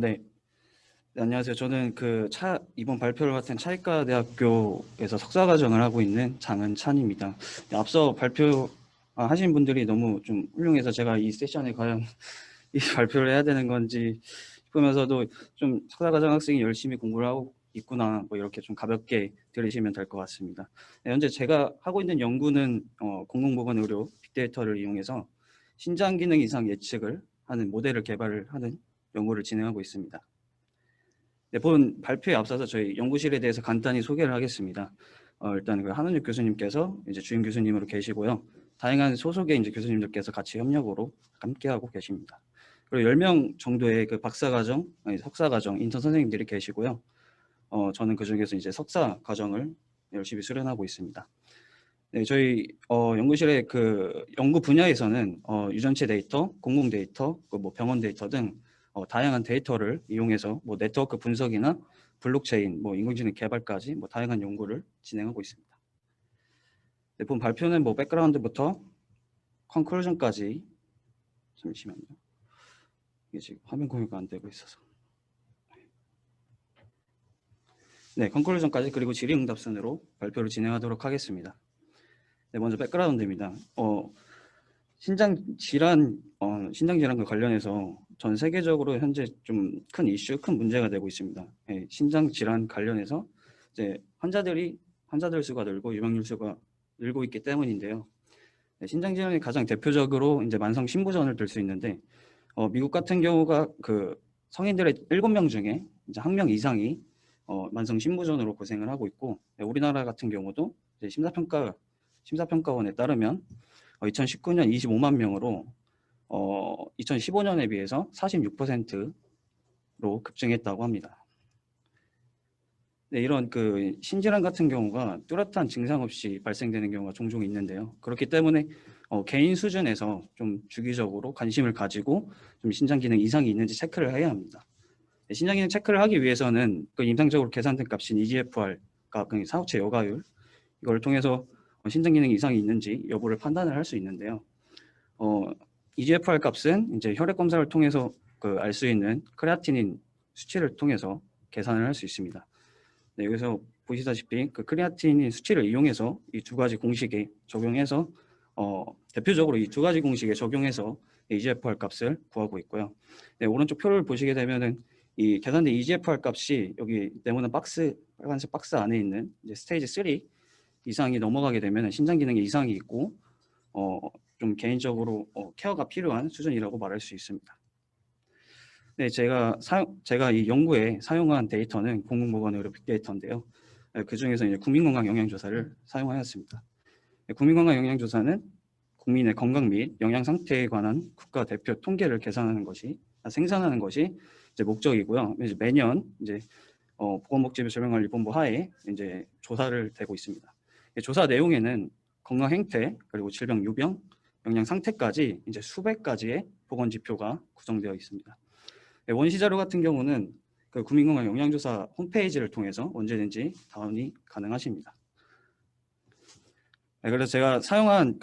네. 네, 안녕하세요. 저는 이번 발표를 맡은 차이과 대학교에서 석사 과정을 하고 있는 장은찬입니다. 네, 앞서 하신 분들이 너무 좀 훌륭해서 제가 이 세션에 과연 이 발표를 해야 되는 건지 싶으면서도 좀 석사 과정 학생이 열심히 공부를 하고 있구나, 뭐 이렇게 좀 가볍게 들으시면 될 것 같습니다. 네, 현재 제가 하고 있는 연구는 공공보건 의료 빅데이터를 이용해서 신장 기능 이상 예측을 하는 모델을 개발을 하는 연구를 진행하고 있습니다. 네, 본 발표에 앞서서 저희 연구실에 대해서 간단히 소개를 하겠습니다. 일단 한은육 교수님께서 이제 주임 교수님으로 계시고요. 다양한 소속의 이제 교수님들께서 같이 협력으로 함께하고 계십니다. 그리고 10명 정도의 박사과정, 석사과정, 인턴 선생님들이 계시고요. 저는 그중에서 이제 석사 과정을 열심히 수련하고 있습니다. 네, 저희 연구실의 연구 분야에서는 유전체 데이터, 공공 데이터, 뭐 병원 데이터 등 다양한 데이터를 이용해서 뭐 네트워크 분석이나 블록체인, 뭐 인공지능 개발까지 뭐 다양한 연구를 진행하고 있습니다. 네, 본 발표는 뭐 백그라운드부터 컨클루전까지. 잠시만요. 이게 지금 화면 공유가 안 되고 있어서. 네, 컨클루전까지 그리고 질의응답순으로 발표를 진행하도록 하겠습니다. 네, 먼저 백그라운드입니다. 신장 질환과 관련해서 전 세계적으로 현재 좀 큰 이슈, 큰 문제가 되고 있습니다. 예, 신장 질환 관련해서 이제 환자들 수가 늘고 유병률 수가 늘고 있기 때문인데요. 네, 신장 질환이 가장 대표적으로 이제 만성 신부전을 들 수 있는데, 미국 같은 경우가 성인들의 7명 중에 이제 1명 이상이 만성 신부전으로 고생을 하고 있고, 네, 우리나라 같은 경우도 이제 심사평가원에 따르면 2019년 25만 명으로 2015년에 비해서 46%로 급증했다고 합니다. 네, 이런 신질환 같은 경우가 뚜렷한 증상 없이 발생되는 경우가 종종 있는데요. 그렇기 때문에 개인 수준에서 좀 주기적으로 관심을 가지고 좀 신장 기능 이상이 있는지 체크를 해야 합니다. 네, 신장 기능 체크를 하기 위해서는 임상적으로 계산된 값인 EGFR, 사후체 여가율, 이걸 통해서 신장 기능 이상이 있는지 여부를 판단을 할 수 있는데요. EGFR 값은 이제 혈액 검사를 통해서 알 수 있는 크레아티닌 수치를 통해서 계산을 할 수 있습니다. 네, 여기서 보시다시피 크레아티닌 수치를 이용해서 이 두 가지 공식에 적용해서 대표적으로 이 두 가지 공식에 적용해서 EGFR 값을 구하고 있고요. 네, 오른쪽 표를 보시게 되면은 이 계산된 EGFR 값이 여기 네모난 빨간색 박스 안에 있는 이제 스테이지 3 이상이 넘어가게 되면 신장 기능에 이상이 있고 좀 개인적으로 케어가 필요한 수준이라고 말할 수 있습니다. 네, 제가 이 연구에 사용한 데이터는 공공보건의료 빅데이터인데요. 그 중에서 이제 국민건강 영양조사를 사용하였습니다. 국민건강 영양조사는 국민의 건강 및 영양 상태에 관한 국가 대표 통계를 생산하는 것이 이제 목적이고요. 이제 매년 이제 보건복지부 질병관리본부 하에 이제 조사를 되고 있습니다. 조사 내용에는 건강 행태 그리고 질병 유병, 영양 상태까지 이제 수백 가지의 보건 지표가 구성되어 있습니다. 원시 자료 같은 경우는 국민건강 영양조사 홈페이지를 통해서 언제든지 다운이 가능하십니다. 그래서 제가 사용한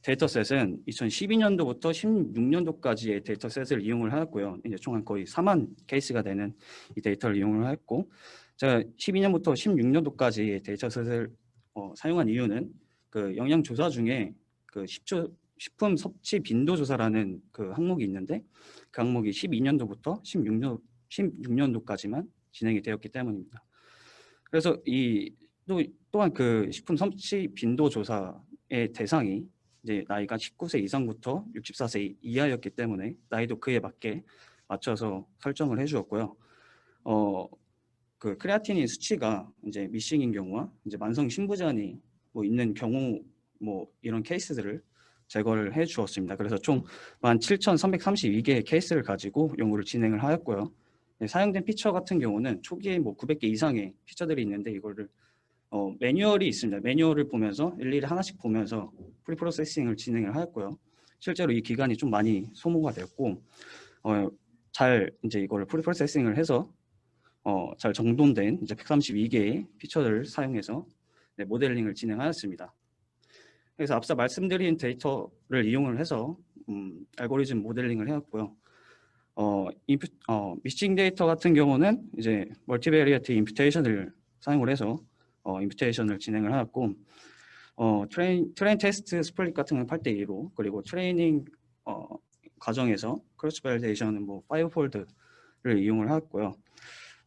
데이터셋은 2012년도부터 16년도까지의 데이터셋을 이용을 하였고요. 이제 총 거의 4만 케이스가 되는 이 데이터를 이용을 했고, 제가 12년부터 16년도까지 데이터셋을 사용한 이유는 영양조사 중에 식품 섭취 빈도 조사라는 항목이 있는데, 그 항목이 12년도부터 16년도까지만 진행이 되었기 때문입니다. 그래서 또한 식품 섭취 빈도 조사의 대상이 이제 나이가 19세 이상부터 64세 이하였기 때문에 나이도 그에 맞게 맞춰서 설정을 해주었고요. 크레아티닌 수치가 이제 미싱인 경우와 이제 만성 신부전이 있는 경우 이런 케이스들을 제거를 해 주었습니다. 그래서 총 17,332개의 케이스를 가지고 연구를 진행을 하였고요. 사용된 피처 같은 경우는 초기에 900개 이상의 피처들이 있는데 이거를 매뉴얼이 있습니다. 매뉴얼을 보면서 일일이 하나씩 보면서 프리프로세싱을 진행을 하였고요. 실제로 이 기간이 좀 많이 소모가 되었고 잘 이제 이거를 프리프로세싱을 해서 잘 정돈된 이제 132개의 피처를 사용해서 모델링을 진행하였습니다. 그래서 앞서 말씀드린 데이터를 이용을 해서 알고리즘 모델링을 해왔고요. 미싱 데이터 같은 경우는 이제 멀티베리어트 임퓨테이션을 사용을 해서 임퓨테이션을 진행을 하였고, 트레인 테스트 스플릿 같은 건 8대2로, 그리고 트레이닝 과정에서 크로스 밸리데이션은 뭐 5폴드를 이용을 하였고요.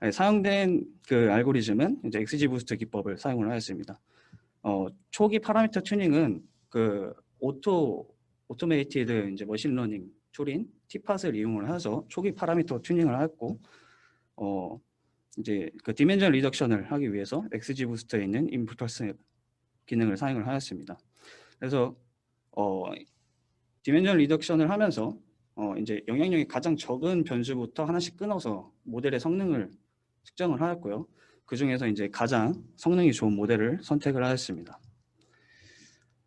네, 사용된 그 알고리즘은 이제 XGBoost 기법을 사용을 하였습니다. 초기 파라미터 튜닝은 그 오토메이티드 이제 머신러닝 툴인 티팟을 이용을 해서 초기 파라미터 튜닝을 하였고, 이제 그 디멘전 리덕션을 하기 위해서 XGBoost에 있는 인풋 기능을 사용을 하였습니다. 그래서 디멘전 리덕션을 하면서 이제 영향력이 가장 적은 변수부터 하나씩 끊어서 모델의 성능을 측정을 하였고요. 그 중에서 이제 가장 성능이 좋은 모델을 선택을 하였습니다.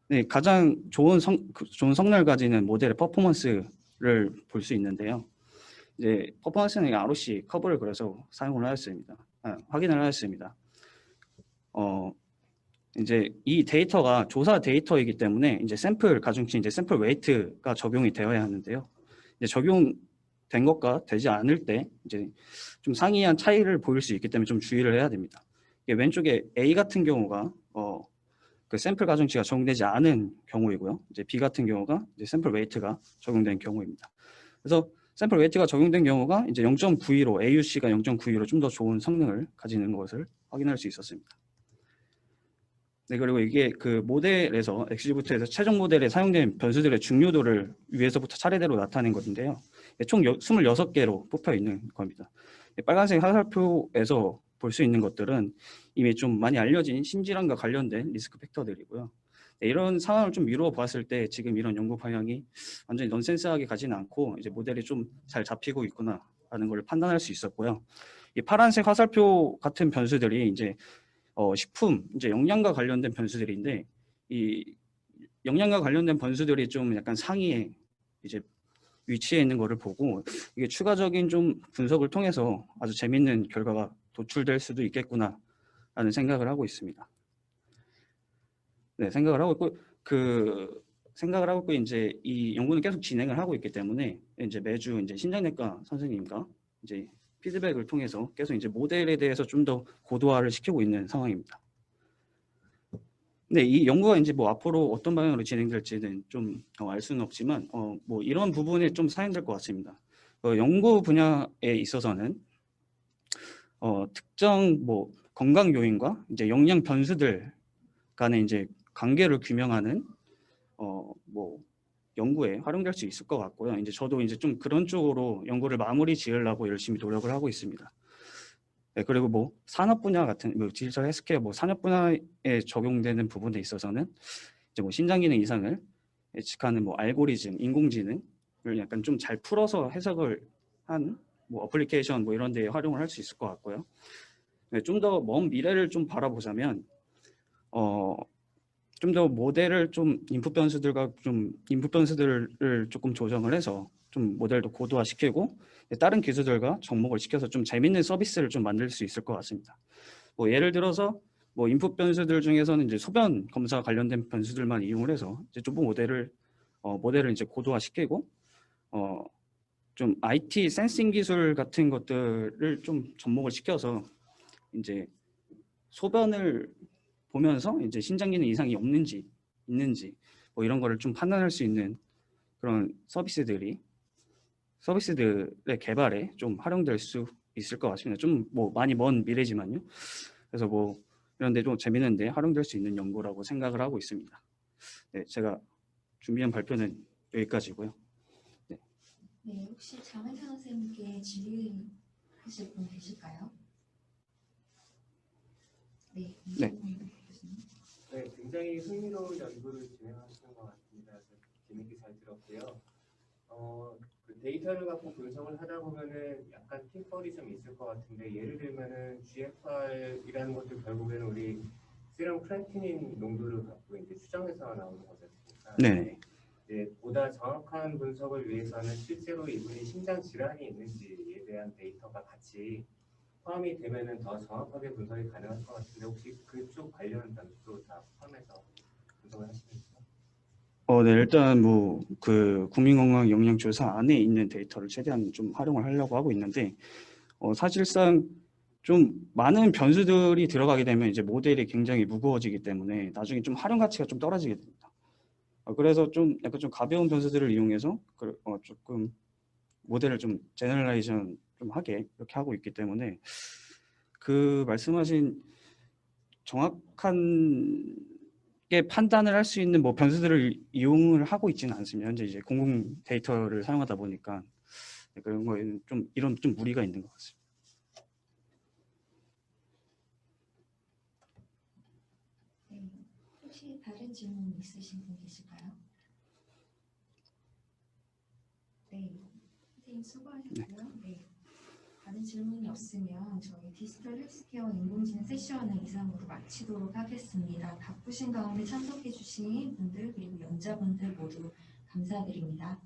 네, 가장 좋은 성능을 가지는 모델의 퍼포먼스를 볼 수 있는데요. 이제 퍼포먼스는 ROC 커브를 그려서 사용을 하였습니다. 확인을 하였습니다. 이제 이 데이터가 조사 데이터이기 때문에 이제 샘플 가중치 이제 샘플 웨이트가 적용이 되어야 하는데요. 이제 적용된 것과 되지 않을 때 이제 좀 상이한 차이를 보일 수 있기 때문에 좀 주의를 해야 됩니다. 왼쪽에 A 같은 경우가 그 샘플 가중치가 적용되지 않은 경우이고요. 이제 B 같은 경우가 이제 샘플 웨이트가 적용된 경우입니다. 그래서 샘플 웨이트가 적용된 경우가 이제 0.92로 AUC가 0.92로 좀 더 좋은 성능을 가지는 것을 확인할 수 있었습니다. 네, 그리고 이게 그 모델에서 XGBoost에서 최종 모델에 사용된 변수들의 중요도를 위에서부터 차례대로 나타낸 것인데요. 총 26개로 뽑혀 있는 겁니다. 빨간색 화살표에서 볼 수 있는 것들은 이미 좀 많이 알려진 심질환과 관련된 리스크 팩터들이고요. 네, 이런 상황을 좀 미루어 봤을 때 지금 이런 연구 방향이 완전히 넌센스하게 가지는 않고 이제 모델이 좀 잘 잡히고 있구나라는 걸 판단할 수 있었고요. 이 파란색 화살표 같은 변수들이 이제 식품, 이제 영양과 관련된 변수들인데 이 영양과 관련된 변수들이 좀 약간 상위에 이제 위치해 있는 거를 보고 이게 추가적인 좀 분석을 통해서 아주 재밌는 결과가 도출될 수도 있겠구나라는 생각을 하고 있습니다. 네, 생각을 하고 있고 이제 이 연구는 계속 진행을 하고 있기 때문에 이제 매주 이제 신장내과 선생님과 이제 피드백을 통해서 계속 이제 모델에 대해서 좀 더 고도화를 시키고 있는 상황입니다. 네, 이 연구가 이제 뭐 앞으로 어떤 방향으로 진행될지는 좀 알 수는 없지만 뭐 이런 부분에 좀 사용될 것 같습니다. 연구 분야에 있어서는 특정 뭐 건강 요인과 이제 영양 변수들 간의 이제 관계를 규명하는 뭐 연구에 활용될 수 있을 것 같고요. 이제 저도 이제 좀 그런 쪽으로 연구를 마무리 지으려고 열심히 노력을 하고 있습니다. 네, 그리고 뭐 산업 분야 같은 뭐 디지털 헬스케어 뭐 산업 분야에 적용되는 부분에 있어서는 이제 뭐 신장 기능 이상을 예측하는 뭐 알고리즘, 인공지능을 약간 좀 잘 풀어서 해석을 한 뭐 어플리케이션 뭐 이런 데에 활용을 할 수 있을 것 같고요. 네, 좀 더 먼 미래를 좀 바라보자면 좀 더 모델을 좀 인풋 변수들을 조금 조정을 해서 좀 모델도 고도화시키고 다른 기술들과 접목을 시켜서 좀 재밌는 서비스를 좀 만들 수 있을 것 같습니다. 뭐 예를 들어서 뭐 인풋 변수들 중에서는 이제 소변 검사 관련된 변수들만 이용을 해서 이제 좀 모델을 이제 고도화시키고 좀 IT 센싱 기술 같은 것들을 좀 접목을 시켜서 이제 소변을 보면서 이제 신장 기능 이상이 없는지 있는지 뭐 이런 거를 좀 판단할 수 있는 그런 서비스들의 개발에 좀 활용될 수 있을 것 같습니다. 좀 뭐 많이 먼 미래지만요. 그래서 뭐 이런데 좀 재밌는데 활용될 수 있는 연구라고 생각을 하고 있습니다. 네, 제가 준비한 발표는 여기까지고요. 네, 혹시 장혜태 선생님께 질의하실 분 계실까요? 네, 네, 굉장히 흥미로운 연구를 진행하시는 것 같습니다. 재밌게 잘 들었고요. 그 데이터를 갖고 분석을 하다 보면은 약간 핑벌이 좀 있을 것 같은데 예를 들면은 GFR이라는 것도 결국에는 우리 세럼 크레아티닌 농도를 갖고 이제 추정해서 나오는 거지 않습니까? 네. 이제 보다 정확한 분석을 위해서는 실제로 이분이 심장 질환이 있는지에 대한 데이터가 같이 포함이 되면은 더 정확하게 분석이 가능할 것 같은데 혹시 그쪽 관련 변수도 다 포함해서 분석을 하시는지요? 네, 일단 뭐 그 국민건강 영양조사 안에 있는 데이터를 최대한 좀 활용을 하려고 하고 있는데 사실상 좀 많은 변수들이 들어가게 되면 이제 모델이 굉장히 무거워지기 때문에 나중에 좀 활용 가치가 좀 떨어지게 됩니다. 그래서 좀 약간 좀 가벼운 변수들을 이용해서 조금 모델을 좀 제너럴라이션 좀 하게 이렇게 하고 있기 때문에 그 말씀하신 정확한 게 판단을 할 수 있는 뭐 변수들을 이용을 하고 있지는 않습니다. 현재 이제 공공 데이터를 사용하다 보니까 그런 거에는 좀 이런 좀 무리가 있는 것 같습니다. 네. 혹시 다른 질문 있으신 분 계실까요? 네. 선생님 수고하셨고요. 네. 다른 질문이 없으면 저희 디지털 헬스케어 인공지능 세션을 이상으로 마치도록 하겠습니다. 바쁘신 가운데 참석해 주신 분들 그리고 연자분들 모두 감사드립니다.